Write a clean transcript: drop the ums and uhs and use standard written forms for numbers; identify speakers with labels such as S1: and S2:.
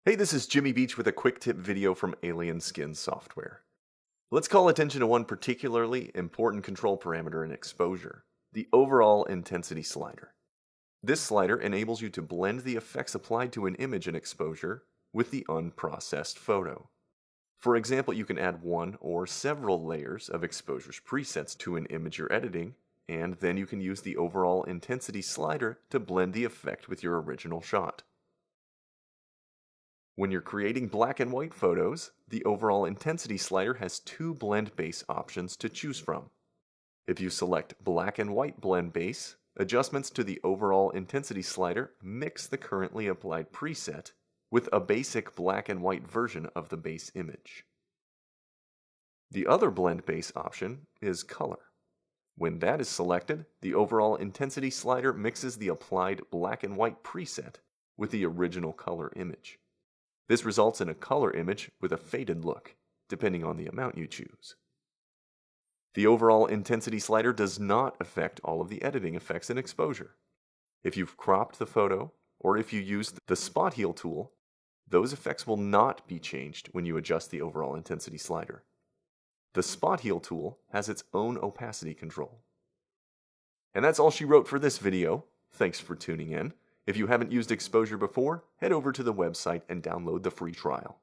S1: Hey, this is Jimmy Beach with a quick tip video from Alien Skin Software. Let's call attention to one particularly important control parameter in exposure, the overall intensity slider. This slider enables you to blend the effects applied to an image in exposure with the unprocessed photo. For example, you can add one or several layers of exposures presets to an image you're editing, and then you can use the overall intensity slider to blend the effect with your original shot. When you're creating black and white photos, the overall intensity slider has two blend base options to choose from. If you select black and white blend base, adjustments to the overall intensity slider mix the currently applied preset with a basic black and white version of the base image. The other blend base option is color. When that is selected, the overall intensity slider mixes the applied black and white preset with the original color image. This results in a color image with a faded look, depending on the amount you choose. The overall intensity slider does not affect all of the editing effects in exposure. If you've cropped the photo, or if you use the spot heal tool, those effects will not be changed when you adjust the overall intensity slider. The spot heal tool has its own opacity control. And that's all she wrote for this video. Thanks for tuning in. If you haven't used exposure before, head over to the website and download the free trial.